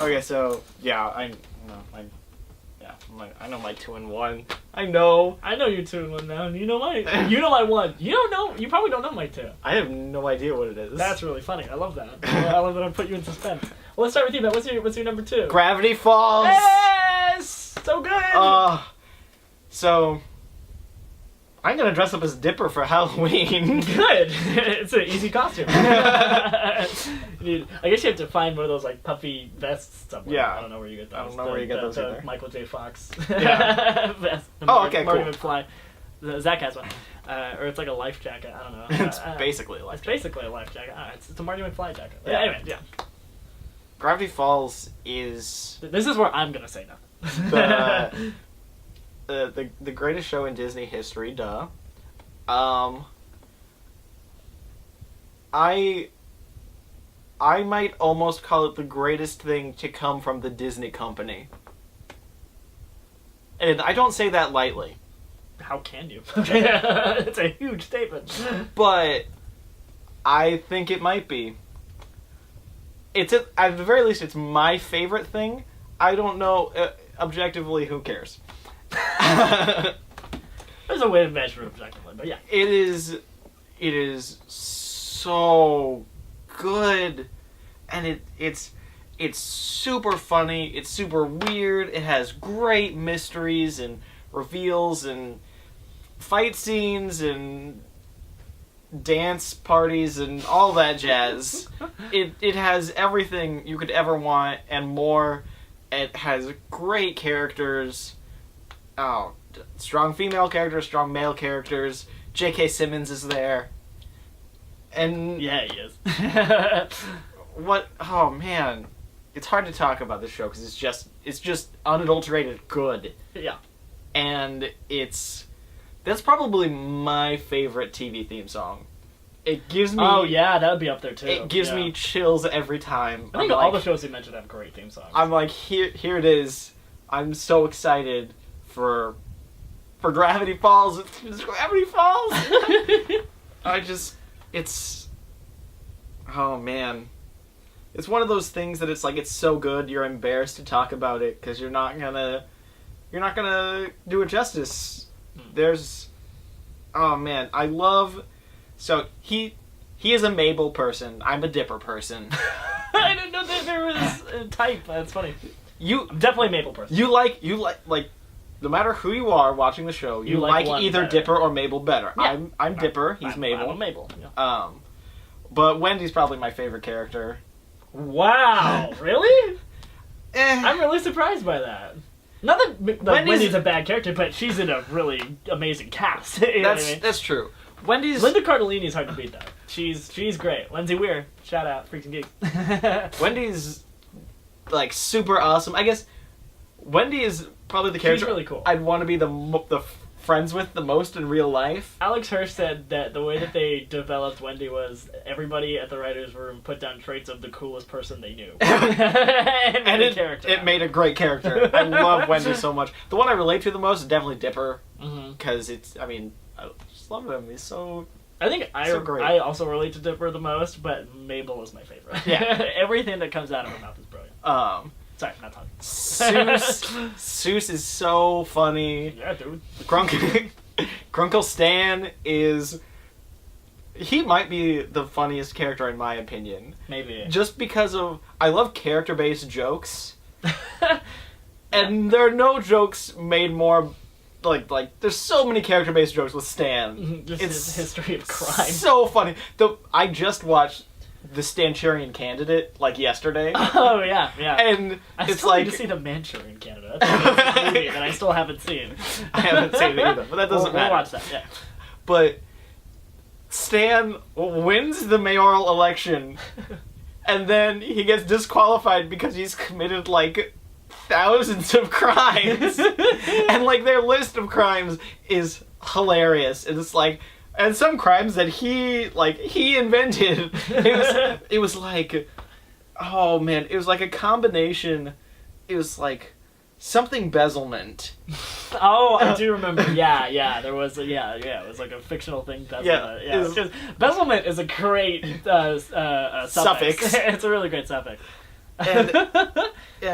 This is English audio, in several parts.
Okay, so yeah, I know my 2 and 1. I know you're 2 and 1 now, and you know my 1. You don't know. You probably don't know my 2. I have no idea what it is. That's really funny. I love that. I love that I put you in suspense. Well, let's start with you, Matt. What's your number 2? Gravity Falls. Yes, so good. So I'm gonna dress up as Dipper for Halloween. Good. It's an easy costume. I guess you have to find one of those like puffy vests somewhere. Yeah. I don't know where you get those. I don't know where you get those either. Michael J. Fox. Yeah. Vest. Okay, Marty cool. McFly. Zach has one. Or it's like a life jacket. I don't know. It's basically a life jacket. It's basically a life jacket. It's a Marty McFly jacket. Yeah. Anyway, yeah. Gravity Falls is This is where I'm gonna say nothing. the greatest show in Disney history. Duh. I might almost call it the greatest thing to come from the Disney company. And I don't say that lightly. How can you? It's a huge statement. But I think it might be. At the very least, it's my favorite thing. I don't know, objectively, who cares? There's a way to measure it objectively, but yeah. It is so good, and it's super funny. It's super weird. It has great mysteries and reveals and fight scenes and dance parties and all that jazz. It has everything you could ever want and more. It has great characters. Strong female characters, strong male characters. J.K. Simmons is there. And Yeah, he is. oh man, it's hard to talk about this show because it's just unadulterated good. Yeah. And that's probably my favorite TV theme song. It gives me Oh yeah, that would be up there too. It gives me chills every time. I think all the shows you mentioned have great theme songs. I'm like, here it is. I'm so excited for Gravity Falls. It's Gravity Falls. Oh man, it's one of those things that it's like it's so good you're embarrassed to talk about it because you're not gonna do it justice. Oh man, I love. So he is a Mabel person. I'm a Dipper person. I didn't know that there was a type. That's funny. I'm definitely a Mabel person. You like no matter who you are watching the show, you like either better. Dipper or Mabel better. Yeah. I'm Dipper. He's Mabel. I'm a Mabel. Yeah. But Wendy's probably my favorite character. Wow, really? I'm I'm really surprised by that. Not that Wendy's a bad character, but she's in a really amazing cast. You know what I mean? That's true. Wendy's Linda Cardellini's hard to beat though. She's great. Lindsay Weir, shout out, Freaks and Geeks. Wendy's like super awesome. I guess Wendy is probably the character She's really cool. I'd want to be the friends with the most in real life. Alex Hirsch said that the way that they developed Wendy was everybody at the writers' room put down traits of the coolest person they knew. and it made a great character. I love Wendy so much. The one I relate to the most is definitely Dipper. Because I just love him. He's so... I think so great. I also relate to Dipper the most, but Mabel is my favorite. Yeah. Everything that comes out of her mouth is brilliant. Sorry, not talking. Seuss is so funny. Yeah, dude. Grunkle Stan is... He might be the funniest character in my opinion. Maybe. Just because of... I love character-based jokes. And there are no jokes made more... Like there's so many character-based jokes with Stan. Just his history of crime. So funny. I just watched The Stanchurian Candidate yesterday. Oh yeah. And I it's still like need to see The Manchurian Candidate. That's a movie that I still haven't seen. I haven't seen it either, but that doesn't matter. We'll watch that. Yeah. But Stan wins the mayoral election, and then he gets disqualified because he's committed thousands of crimes, and their list of crimes is hilarious. And it's and some crimes that he invented. It was oh man, it was a combination. It was something Bezelment. Oh, I do remember. Yeah. There was it was a fictional thing. Bezelment. Yeah. Because Bezelment is a great suffix. Suffix. It's a really great suffix. And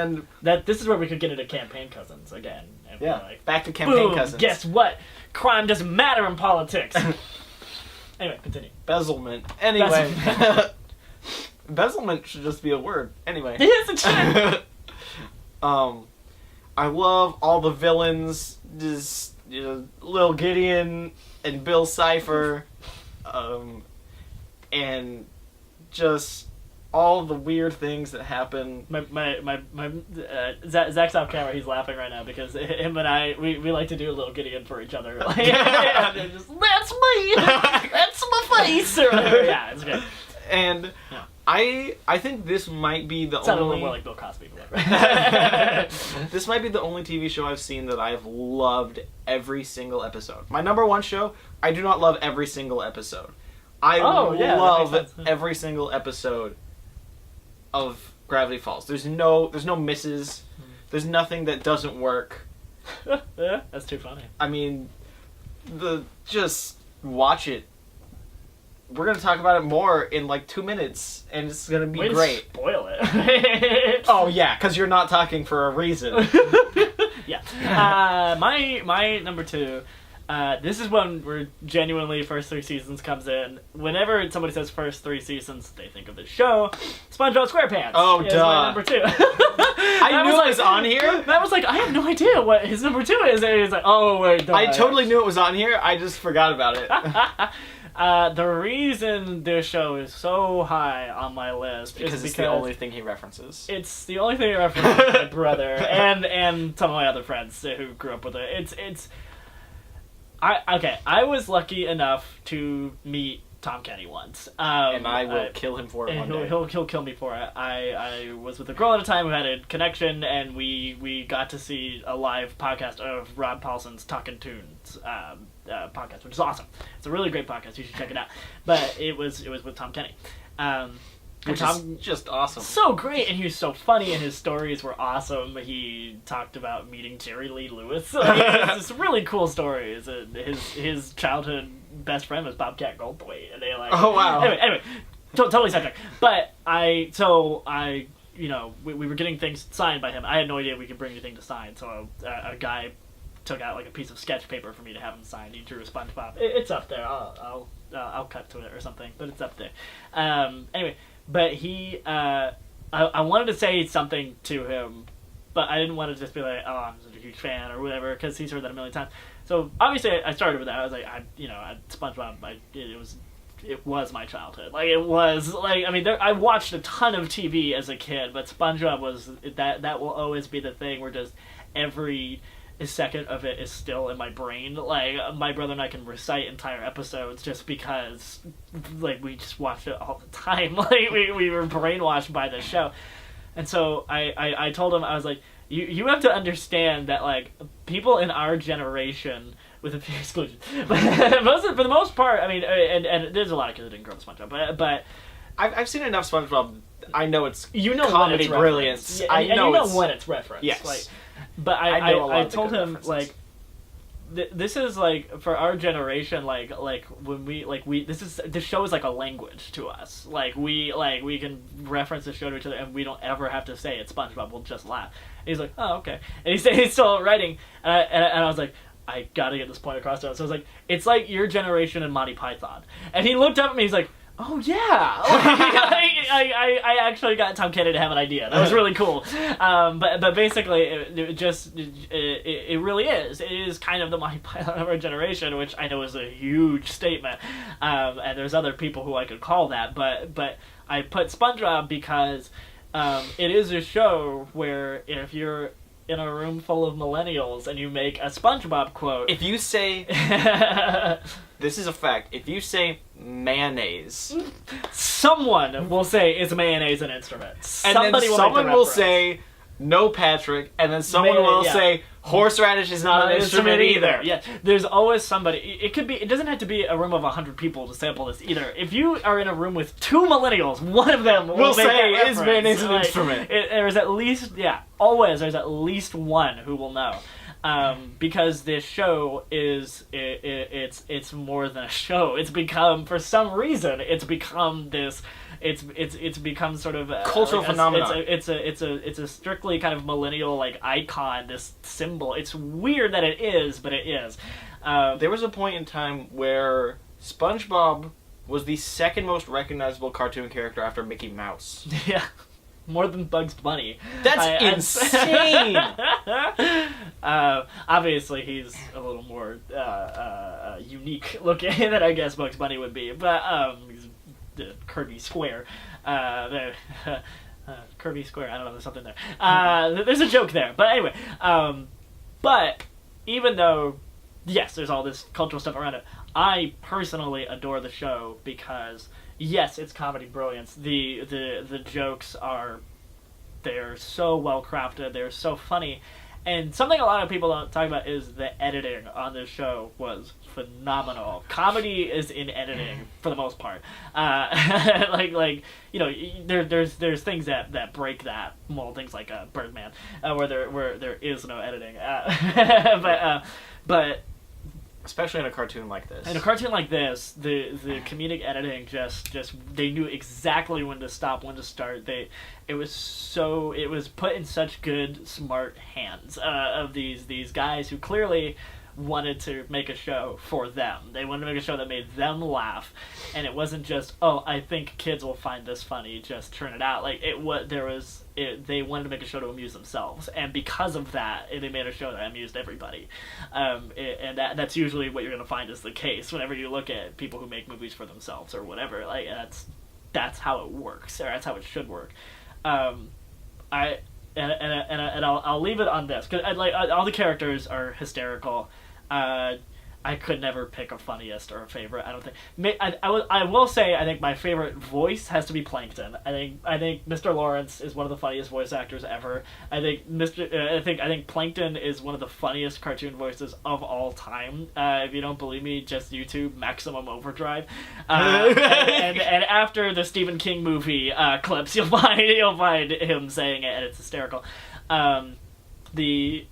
And this is where we could get into Campaign Cousins again. And be yeah, like, back to Campaign boom, Cousins. guess what? Crime doesn't matter in politics. Anyway, continue. Bezelment. Anyway. Bezelment. Bezelment should just be a word. Anyway. Yes, it should. I love all the villains. Just, Lil Gideon and Bill Cipher. And just all the weird things that happen. Zach's off camera. He's laughing right now because him and I, we like to do a little Gideon for each other. Like, just, that's me. That's my face. Or whatever. Yeah, it's good. And yeah. I think this might be the Sounded only. a little more like Bill Cosby. This might be the only TV show I've seen that I've loved every single episode. My number one show, I do not love every single episode. I love every single episode of Gravity Falls. There's no misses. There's nothing that doesn't work. Yeah, that's too funny. I mean, just watch it. We're gonna talk about it more in like 2 minutes, and it's gonna be great. Spoil it. Oh yeah, because you're not talking for a reason. Yeah. My number 2. This is when we're genuinely first 3 seasons comes in. Whenever somebody says first 3 seasons, they think of the show. SpongeBob SquarePants. Oh, is duh. my number 2. I knew it was on here. That was like, I have no idea what his number 2 is. And he's like, oh wait, duh. I totally knew it was on here. I just forgot about it. The reason this show is so high on my list is because it's the only thing he references. It's the only thing I reference with my brother and some of my other friends who grew up with it. I was lucky enough to meet Tom Kenny once. And I will kill him for it one day. He'll kill me for it. I was with a girl at a time who had a connection, and we got to see a live podcast of Rob Paulson's Talkin' Tunes podcast, which is awesome. It's a really great podcast. You should check it out. But it was with Tom Kenny. Which is just awesome. So great, and he was so funny, and his stories were awesome. He talked about meeting Jerry Lee Lewis. It's just really cool stories. His childhood best friend was Bobcat Goldthwait, and they like. Oh wow. Anyway, totally sidetracked. But we were getting things signed by him. I had no idea we could bring anything to sign, so a guy took out like a piece of sketch paper for me to have him sign. He drew a SpongeBob. It's up there. I'll cut to it or something, but it's up there. Anyway. But he, I wanted to say something to him, but I didn't want to just be like, oh, I'm such a huge fan or whatever, because he's heard that a million times. So obviously I started with that. I was like, SpongeBob, it was my childhood. Like it was like, I mean, I watched a ton of TV as a kid, but SpongeBob was that will always be the thing where just every second of it is still in my brain. Like my brother and I can recite entire episodes just because like we just watched it all the time. Like we were brainwashed by the show. And so I told him, I was like, you have to understand that like people in our generation, with a few exclusions, but for the most part, I mean, and there's a lot of kids that didn't grow up with SpongeBob, but I've seen enough SpongeBob. I know it's when comedy it's brilliance. Yeah, I know when it's referenced. Yes. Like, but I told him like this is like for our generation like when we this show is like a language to us. Like we can reference the show to each other and we don't ever have to say it's SpongeBob. We'll just laugh. And he's like, oh okay. And he's still writing and I was like, I gotta get this point across to him. So I was like, it's like your generation and Monty Python. And he looked up at me. He's like, oh yeah, I actually got Tom Kenny to have an idea. That was really cool. But basically, it really is. It is kind of the Monty Python of our generation, which I know is a huge statement. And there's other people who I could call that, but I put SpongeBob because it is a show where if you're in a room full of millennials and you make a SpongeBob quote, if you say this is a fact, if you say mayonnaise, someone will say is mayonnaise an instrument, and then someone will say no Patrick, and then someone will say horseradish is not an instrument either. Yeah, there's always somebody. It doesn't have to be a room of 100 people to sample this either. If you are in a room with 2 millennials, one of them will say is mayonnaise an instrument. There's at least there's at least one who will know. because this show it's more than a show. It's become, for some reason, it's become this. It's become sort of a cultural phenomenon. It's a strictly kind of millennial like icon. This symbol. It's weird that it is, but it is. There was a point in time where SpongeBob was the second most recognizable cartoon character after Mickey Mouse. Yeah. More than Bugs Bunny. That's insane! Obviously, he's a little more unique looking than I guess Bugs Bunny would be. But he's the Kirby Square. Kirby Square, I don't know, there's something there. There's a joke there. But anyway, but even though, yes, there's all this cultural stuff around it, I personally adore the show because, yes, it's comedy brilliance. The jokes they're so well crafted. They're so funny, and something a lot of people don't talk about is the editing on this show was phenomenal. Comedy is in editing for the most part. Like you know, there's things that break that mold. Things like Birdman, where there is no editing. But especially in a cartoon like this. In a cartoon like this, the comedic editing just they knew exactly when to stop, when to start. It was put in such good, smart hands of these guys who clearly wanted to make a show for them. They wanted to make a show that made them laugh, and it wasn't just, oh, I think kids will find this funny, just turn it out. Like they wanted to make a show to amuse themselves, and because of that, they made a show that amused everybody. And that's usually what you're going to find is the case whenever you look at people who make movies for themselves or whatever. Like that's how it works, or that's how it should work. I'll leave it on this because all the characters are hysterical. I could never pick a funniest or a favorite. I don't think. I will say I think my favorite voice has to be Plankton. I think Mr. Lawrence is one of the funniest voice actors ever. I think Plankton is one of the funniest cartoon voices of all time. If you don't believe me, just YouTube Maximum Overdrive. And after the Stephen King movie clips, you'll find him saying it, and it's hysterical. The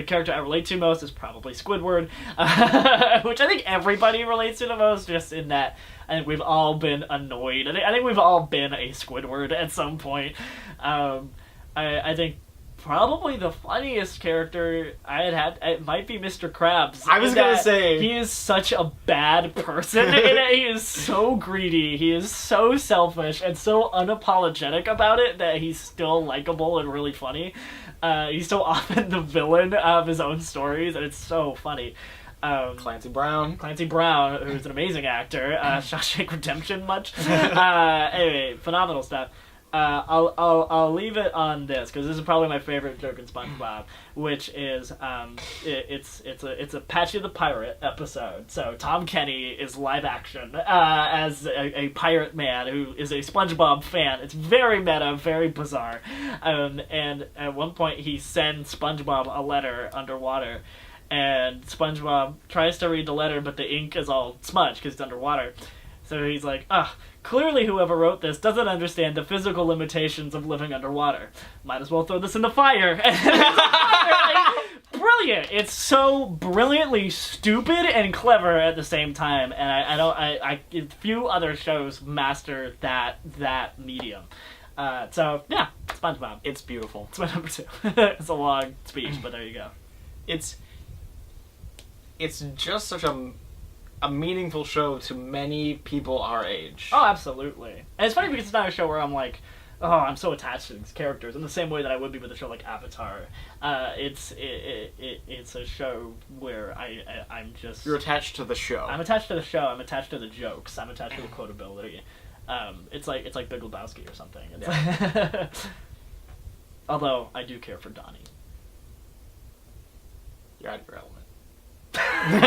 character I relate to most is probably Squidward, which I think everybody relates to the most, just in that I think we've all been annoyed. I think we've all been a Squidward at some point. I think probably the funniest character I had it might be Mr. Krabs. I was gonna say he is such a bad person. He is so greedy. He is so selfish and so unapologetic about it that he's still likable and really funny. He's so often the villain of his own stories, and it's so funny. Clancy Brown, who's an amazing actor. Shawshank Redemption, much. Anyway, phenomenal stuff. I'll leave it on this because this is probably my favorite joke in SpongeBob, which is it's a Patchy the Pirate episode. So Tom Kenny is live action as a pirate man who is a SpongeBob fan. It's very meta, very bizarre, and at one point he sends SpongeBob a letter underwater, and SpongeBob tries to read the letter, but the ink is all smudged because it's underwater. So he's like, clearly whoever wrote this doesn't understand the physical limitations of living underwater. Might as well throw this in the fire. Brilliant! It's so brilliantly stupid and clever at the same time, and few other shows master that medium. So yeah, SpongeBob. It's beautiful. It's my number 2. It's a long speech, but there you go. It's just such a meaningful show to many people our age. Oh, absolutely. And it's funny because it's not a show where I'm like, oh, I'm so attached to these characters in the same way that I would be with a show like Avatar. It's a show where I'm just... You're attached to the show. I'm attached to the show. I'm attached to the jokes. I'm attached to the quotability. It's like Big Lebowski or something. Yeah. Although I do care for Donnie. You're out of your element.